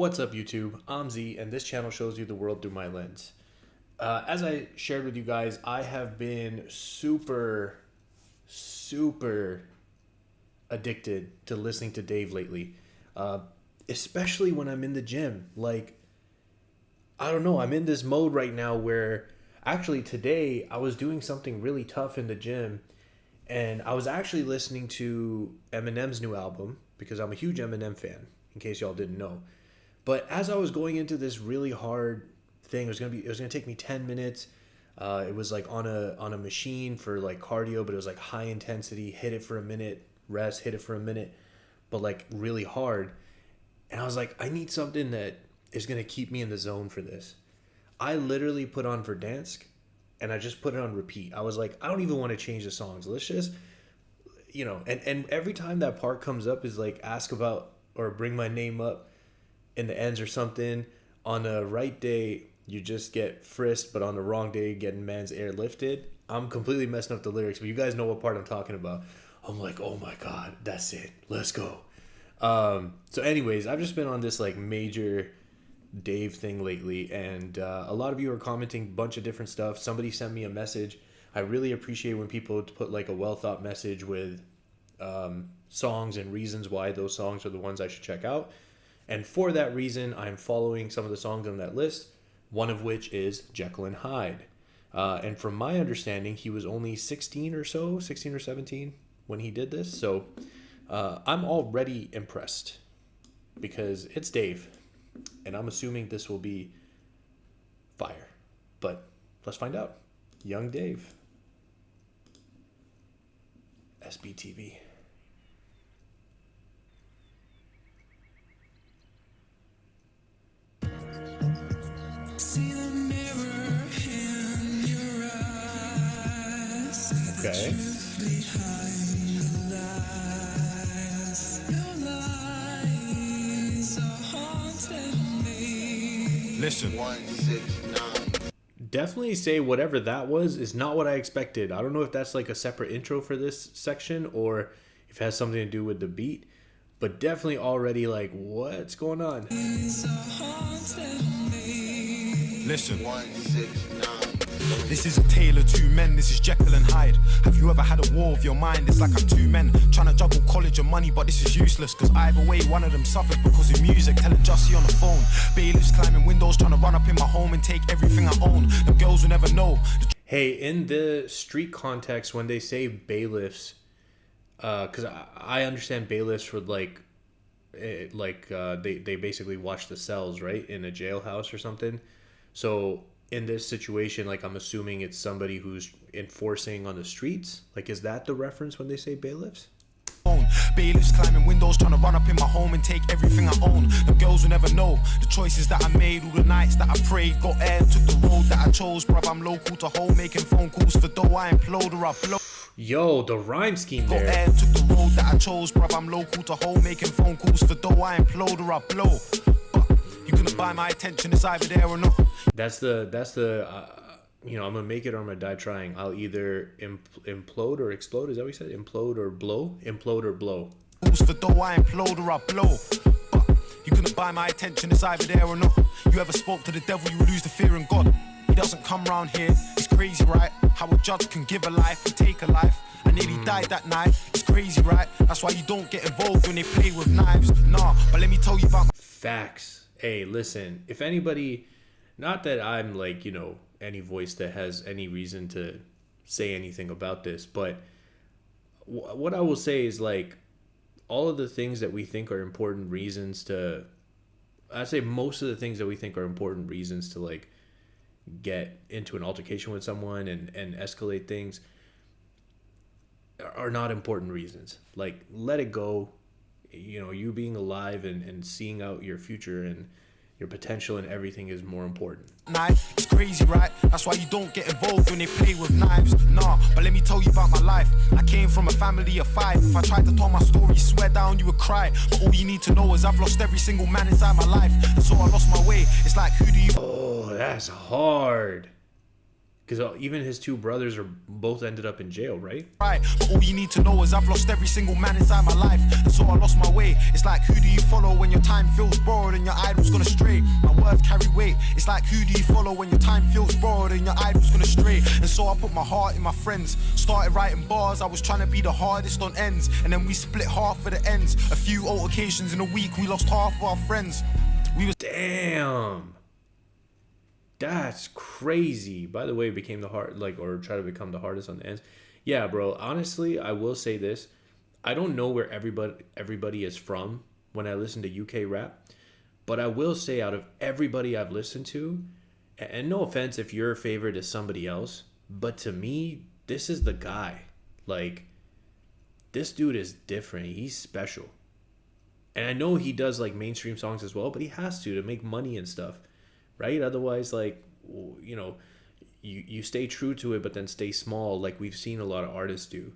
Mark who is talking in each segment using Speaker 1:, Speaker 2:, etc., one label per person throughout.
Speaker 1: What's up YouTube? I'm Z and this channel shows you the world through my lens. As I shared with you guys, I have been super addicted to listening to Dave lately. Especially when I'm in the gym. Like, I don't know, I'm in this mode right now where actually today I was doing something really tough in the gym and I was actually listening to Eminem's new album because I'm a huge Eminem fan, in case y'all didn't know. But as I was going into this really hard thing, it was gonna take me 10 minutes. It was like on a machine for like cardio, but it was like high intensity, hit it for a minute, rest, hit it for a minute, but like really hard. And I was like, I need something that is gonna keep me in the zone for this. I literally put on Verdansk and I just put it on repeat. I was like, I don't even want to change the songs. Let's just, and every time that part comes up is like ask about or bring my name up in the ends or something. On the right day, you just get frisked, but on the wrong day, getting man's air lifted. I'm completely messing up the lyrics, but you guys know what part I'm talking about. I'm like, oh my God, that's it. Let's go. So anyways, I've just been on this like major Dave thing lately, and a lot of you are commenting a bunch of different stuff. Somebody sent me a message. I really appreciate when people put like a well thought message with songs and reasons why those songs are the ones I should check out. And for that reason, I'm following some of the songs on that list, one of which is Jekyll and Hyde. And from my understanding, he was only 16 or 17 when he did this. So I'm already impressed because it's Dave. And I'm assuming this will be fire. But let's find out. Young Dave. SBTV.
Speaker 2: See the mirror in your eyes.
Speaker 1: Okay.
Speaker 2: The truth behind the lies. Your lies are haunting me.
Speaker 3: Listen.
Speaker 4: 169.
Speaker 1: Definitely say whatever that was is not what I expected. I don't know if that's like a separate intro for this section or if it has something to do with the beat, but definitely already like, what's going on?
Speaker 2: Lies are haunting me.
Speaker 3: Listen.
Speaker 4: 169.
Speaker 3: This is a tale of two men, this is Jekyll and Hyde. Have you ever had a war with your mind? It's like I'm two men trying to juggle college and money, but this is useless. Cause either way, one of them suffers because of music. Telling Jussie on the phone, bailiffs climbing windows, trying to run up in my home and take everything I own. Them girls will never know.
Speaker 1: Hey, in the street context, when they say bailiffs, because I understand bailiffs for they basically watch the cells, right, in a jailhouse or something. So in this situation, like, I'm assuming it's somebody who's enforcing on the streets. Like, is that the reference when they say bailiffs?
Speaker 3: Bailiffs climbing windows, trying to run up in my home and take everything I own. Them girls will never know the choices that I made, all the nights that I prayed. Got air, took the road that I chose. Bruv, I'm local to home, making phone calls for dough. I implode or I blow.
Speaker 1: Yo, the rhyme scheme
Speaker 3: Got
Speaker 1: there.
Speaker 3: air, took the road that I chose. Bruv, I'm local to home, making phone calls for dough. I implode or I blow. But you couldn't buy my attention, it's either there or not.
Speaker 1: That's the I'm gonna make it or I'm gonna die trying. I'll either implode or explode. Is that what you said? Implode or blow? Implode or blow.
Speaker 3: For dough, I implode or I blow. But you couldn't buy my attention, it's either there or not. You ever spoke to the devil, you would lose the fear in God. He doesn't come round here, it's crazy, right? How a judge can give a life and take a life. I nearly died that night, it's crazy, right? That's why you don't get involved when they play with knives. Nah, but let me tell you about
Speaker 1: Facts. Hey, listen, if anybody, not that I'm like, any voice that has any reason to say anything about this, but what I will say is, like, all of the things that we think are important reasons to, I'd say most of the things that we think are important reasons to, like, get into an altercation with someone and escalate things are not important reasons. Like, let it go. You being alive and seeing out your future and your potential and everything is more important.
Speaker 3: night. It's crazy, right? That's why you don't get involved when they play with knives. Nah, but let me tell you about my life. I came from a family of 5. If I tried to tell my story, swear down you would cry. But all you need to know is I've lost every single man inside my life. And so I lost my way. It's like, who do you...
Speaker 1: Oh, that's hard. Because even his two brothers are both ended up in jail, right?
Speaker 3: Right, but all you need to know is I've lost every single man inside my life, and so I lost my way. It's like, who do you follow when your time feels borrowed and your idol's gonna stray? My words carry weight. It's like, who do you follow when your time feels borrowed and your idol's gonna stray? And so I put my heart in my friends, started writing bars. I was trying to be the hardest on ends, and then we split half of the ends. A few altercations in a week, we lost half of our friends. We was
Speaker 1: Damn. That's crazy. By the way, it became the hard, like, or try to become the hardest on the ends. Yeah, bro. Honestly, I will say this. I don't know where everybody is from when I listen to UK rap, but I will say out of everybody I've listened to, and no offense if your favorite is somebody else, but to me, this is the guy. Like, this dude is different. He's special. And I know he does like mainstream songs as well, but he has to make money and stuff. Right? Otherwise, like, you know, you stay true to it, but then stay small, like we've seen a lot of artists do.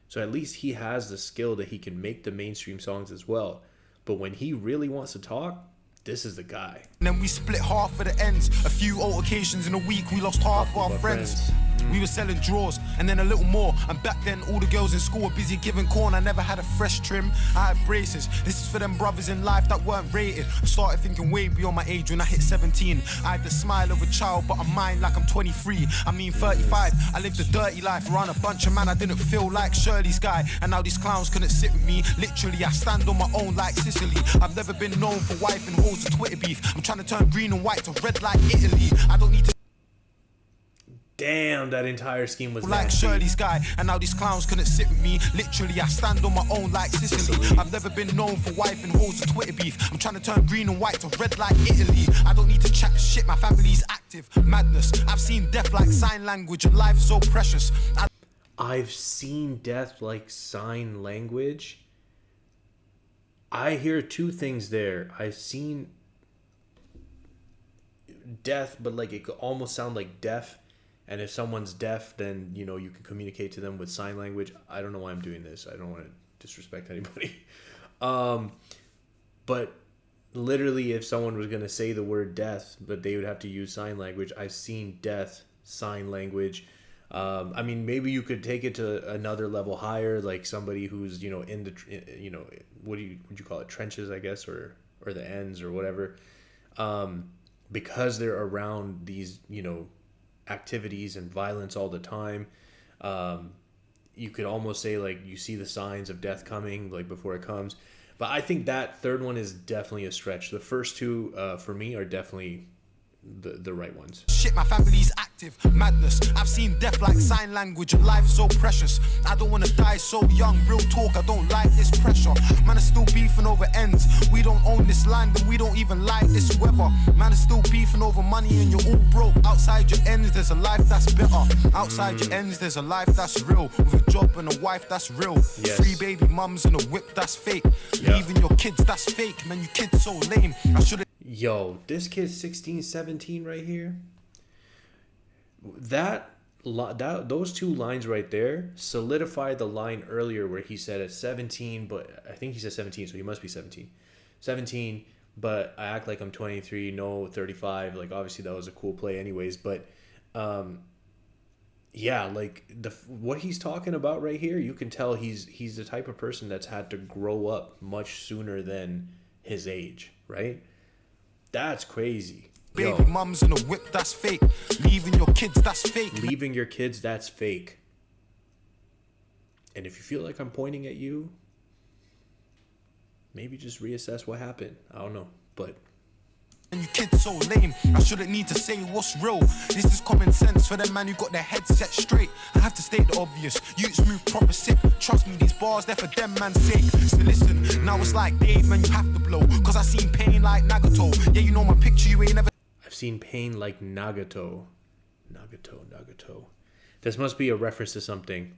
Speaker 1: So at least he has the skill that he can make the mainstream songs as well. But when he really wants to talk, this is the guy.
Speaker 3: And then we split half of the ends. A few altercations in a week, we lost half of our friends. We were selling drawers and then a little more. And back then, all the girls in school were busy giving corn. I never had a fresh trim. I had braces. This is for them brothers in life that weren't rated. I started thinking way beyond my age when I hit 17. I had the smile of a child, but a mind like I'm 23. I mean 35. I lived a dirty life around a bunch of man I didn't feel like Shirley's guy. And now these clowns couldn't sit with me. Literally, I stand on my own like Sicily. I've never been known for wife and hoes and Twitter beef. I'm trying to turn green and white to red like Italy. I don't need to.
Speaker 1: Damn, that entire scheme was
Speaker 3: Like
Speaker 1: nasty.
Speaker 3: Shirley's guy, and now these clowns couldn't sit with me. Literally, I stand on my own like Sicily. I've never been known for wife and hoes and Twitter beef. I'm trying to turn green and white to red like Italy. I don't need to chat shit, my family's active. Madness, I've seen death like sign language, and life so precious.
Speaker 1: I've seen death like sign language. I hear two things there. I've seen death, but like it could almost sound like deaf. And if someone's deaf, then, you know, you can communicate to them with sign language. I don't know why I'm doing this. I don't want to disrespect anybody. But literally, if someone was going to say the word death, but they would have to use sign language. I've seen death, sign language. I mean, maybe you could take it to another level higher, like somebody who's, you know, in the, you know, would you call it, trenches, I guess, or the ends or whatever. Because they're around these, you know, activities and violence all the time, you could almost say like you see the signs of death coming like before it comes. But I think that third one is definitely a stretch. The first two for me are definitely the right ones.
Speaker 3: Shit, my family's active. Madness, I've seen death like sign language, and life so precious. I don't want to die so young. Real talk, I don't like this pressure. Man is still beefing over ends. We don't own this land and we don't even like this weather. Man is still beefing over money and you're all broke. Outside your ends, there's a life that's better. Outside your ends, there's a life that's real. With a job and a wife that's real.
Speaker 1: Yes.
Speaker 3: 3 baby mums and a whip that's fake.
Speaker 1: Yeah.
Speaker 3: Leaving your kids, that's fake. Man, you kids so lame. I should've.
Speaker 1: Yo, this kid's 16, 17 right here. Those two lines right there solidify the line earlier where he said at 17, but I think he said 17, so he must be 17. 17, but I act like I'm 23, no 35. Like, obviously that was a cool play anyways, but yeah, like what he's talking about right here, you can tell he's the type of person that's had to grow up much sooner than his age, right? That's crazy.
Speaker 3: Baby mums and a whip that's fake. Leaving your kids, that's fake.
Speaker 1: Leaving your kids, that's fake. And if you feel like I'm pointing at you, maybe just reassess what happened. I don't know, but
Speaker 3: And you kids so lame. I shouldn't need to say what's real. This is common sense for them man who got their heads set straight. I have to state the obvious. Youths move proper sick. Trust me, these bars they're for them man's sake. So listen, now it's like Dave, man, you have to blow. Cause I seen pain like Nagato. Yeah, you know my picture, you ain't never.
Speaker 1: I've seen pain like Nagato. Nagato. This must be a reference to something.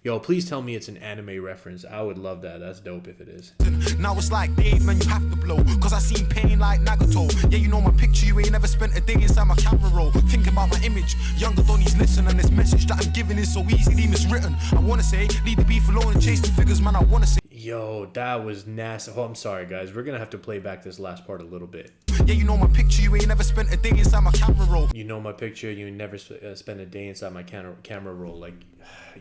Speaker 1: Yo, please tell me it's an anime reference. I would love that. That's dope if it is.
Speaker 3: Now it's like Dave, man, you have to blow. Cause I seen pain like Nagato. Yeah, you know my picture, you ain't never spent a day inside my camera roll. Think about my image. Younger Donnie's listen, and this message that I'm giving is so easily miswritten. I wanna say, leave the beef alone and chase the figures, man, I wanna say.
Speaker 1: Yo, that was nasty. Oh, I'm sorry, guys. We're gonna have to play back this last part a little bit.
Speaker 3: Yeah, you know my picture, you ain't never spent a day inside my camera roll.
Speaker 1: You know my picture. You never spend a day inside my camera roll. Like,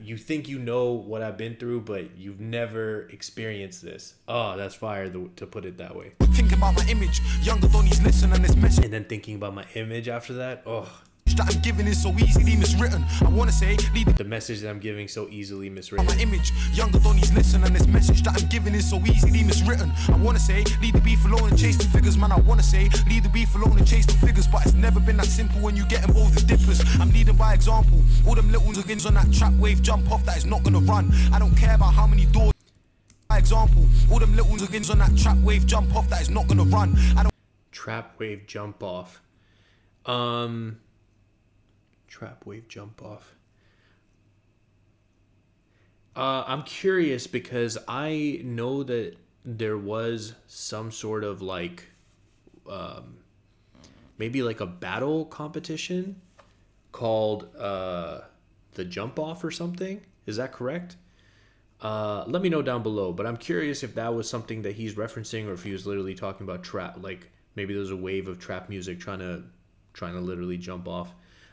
Speaker 1: you think you know what I've been through, but you've never experienced this. Oh, that's fire to put it that way.
Speaker 3: Think about my image, younger Donnie's listen and this message
Speaker 1: And then thinking about my image after that. Oh,
Speaker 3: that I'm giving is so easily miswritten. I wanna say, lead
Speaker 1: the message that I'm giving so easily
Speaker 3: my
Speaker 1: miswritten.
Speaker 3: image, younger Donnie's listen and this message that I'm giving is so easily miswritten. I wanna say, leave the beef alone and chase the figures, man. I wanna say, leave the beef alone and chase the figures, but it's never been that simple when you get involved with dippers. I'm leading by example. All them little niggas on that trap wave jump off that is not gonna run. I don't care about how many doors. By example, all them little niggas on that trap wave jump off that is not gonna run. I don't.
Speaker 1: Trap wave jump off. Trap wave jump off. I'm curious because I know that there was some sort of like maybe like a battle competition called the jump off or something. Is that correct? Let me know down below. But I'm curious if that was something that he's referencing or if he was literally talking about trap. Like maybe there's a wave of trap music trying to literally jump off.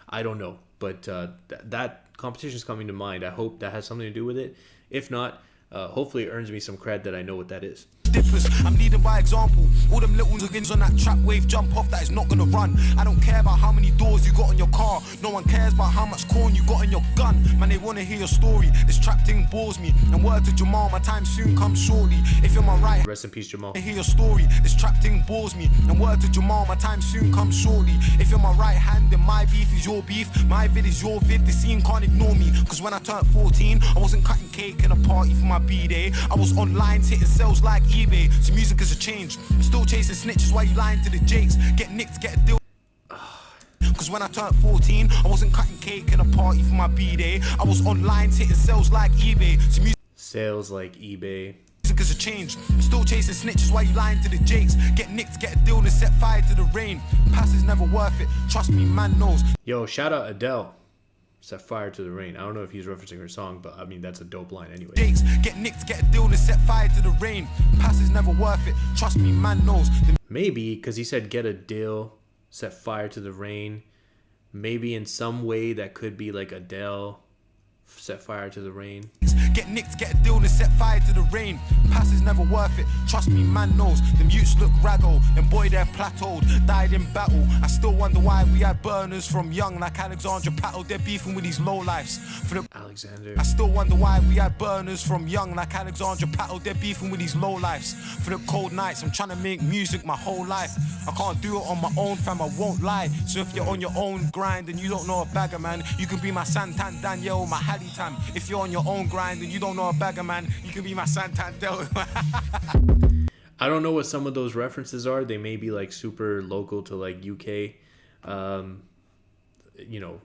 Speaker 1: I don't know, but that competition is coming to mind. I hope that has something to do with it. If not, hopefully it earns me some cred that I know what that is.
Speaker 3: Dippers, I'm leading by example. All them little niggas on that trap wave jump off that is not gonna run. I don't care about how many doors you got on your car. No one cares about how much corn you got in your gun. Man, they wanna hear your story. This trap thing bores me. And word to Jamal, my time soon comes shortly. If you're my right,
Speaker 1: Rest in peace, Jamal.
Speaker 3: hear your story. This trap thing bores me. And word to Jamal, my time soon comes shortly. If you're my right hand, then my beef is your beef. My vid is your vid. The scene can't ignore me. Cause when I turned 14, I wasn't cutting cake in a party for my B-day. I was online hitting sales like eBay. So music is a change. I'm still chasing snitches while you lying to the jakes. Get nicked, get a deal. Cause when I turned 14, I wasn't cutting cake in a party for my B-day. I was online hitting sales like eBay. So music
Speaker 1: Sales like eBay.
Speaker 3: is a change. I'm still chasing snitches while you lying to the jakes. Get nicked, get a deal and set fire to the rain. Pass is never worth it. Trust me, man knows.
Speaker 1: Yo, shout out Adele. Set fire to the rain. I don't know if he's referencing her song, but I mean, that's a dope line anyway.
Speaker 3: Jakes, get nicked, get a deal and set fire to the rain. Pass is never worth it. Trust me, man knows.
Speaker 1: Maybe, because he said get a deal, set fire to the rain. Maybe in some way that could be like Adele, set fire to the rain.
Speaker 3: Get nicked, get a deal and set fire to the rain. Pass is never worth it. Trust me, man knows. The mutes look raggo, and boy they're plateaued. Died in battle. I still wonder why we had burners from young like Alexandra Paddle. They're beefing with these lowlifes. For the
Speaker 1: Alexander.
Speaker 3: I still wonder why we had burners from young like Alexandra Paddle. They're beefing with these lowlifes. For the cold nights, I'm trying to make music my whole life. I can't do it on my own, fam, I won't lie. So if you're on your own grind and you don't know a bagger, man, you can be my Santan Daniel, my Halley Tam. If you're on your own grind and you don't know a bagger, man, you can be my Santander.
Speaker 1: I don't know what some of those references are. They may be like super local to like UK,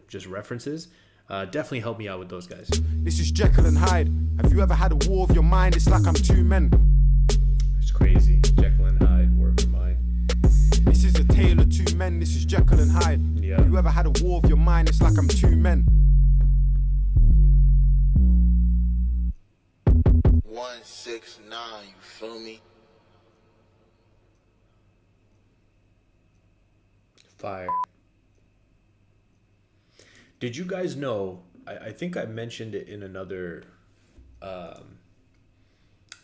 Speaker 1: just references. Definitely help me out with those guys.
Speaker 3: This is Jekyll and Hyde. Have you ever had a war of your mind? It's like I'm two men.
Speaker 1: It's crazy. Jekyll and Hyde, war of your mind.
Speaker 3: This is a tale of two men. This is Jekyll and Hyde.
Speaker 1: Yeah.
Speaker 3: Have you ever had a war of your mind? It's like I'm two men.
Speaker 4: 169, you feel me?
Speaker 1: Fire. Did you guys know, I think I mentioned it in another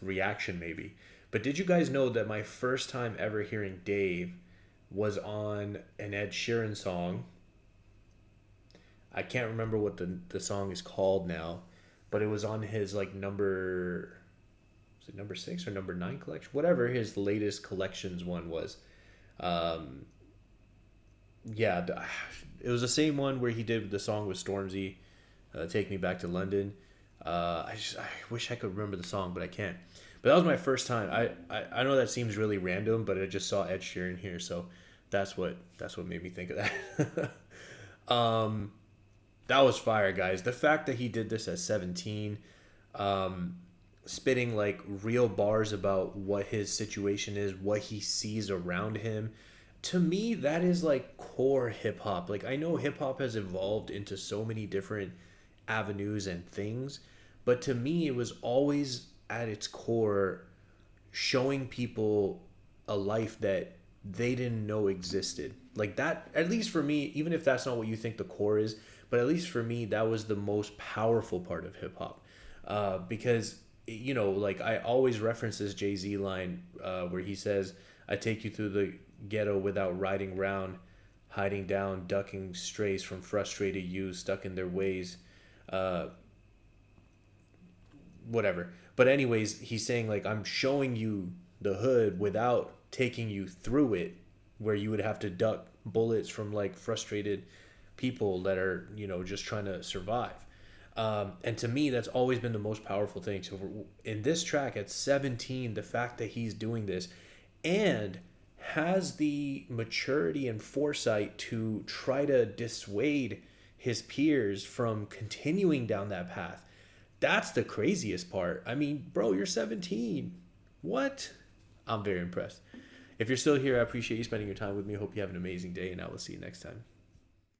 Speaker 1: reaction maybe, but did you guys know that my first time ever hearing Dave was on an Ed Sheeran song? I can't remember what the song is called now, but it was on his like number 6 or number 9 collection, whatever his latest collections one was. It was the same one where he did the song with Stormzy, Take Me Back to London. I wish I could remember the song, but I can't. But that was my first time. I know that seems really random, but I just saw Ed Sheeran here, so that's what made me think of that. That was fire, guys. The fact that he did this at 17, spitting like real bars about what his situation is, what he sees around him. To me, that is like core hip hop. Like, I know hip hop has evolved into so many different avenues and things, but to me, it was always at its core showing people a life that they didn't know existed. Like that, at least for me, even if that's not what you think the core is, but at least for me, that was the most powerful part of hip hop. Because, you know, like I always reference this Jay-Z line where he says, I take you through the ghetto without riding round, hiding down, ducking strays from frustrated youth stuck in their ways. Whatever. But anyways, he's saying like, I'm showing you the hood without taking you through it, where you would have to duck bullets from like frustrated people that are, you know, just trying to survive. And to me, that's always been the most powerful thing. So in this track at 17, the fact that he's doing this and has the maturity and foresight to try to dissuade his peers from continuing down that path, that's the craziest part. I mean, bro, you're 17. What? I'm very impressed. If you're still here, I appreciate you spending your time with me. Hope you have an amazing day, and I will see you next time.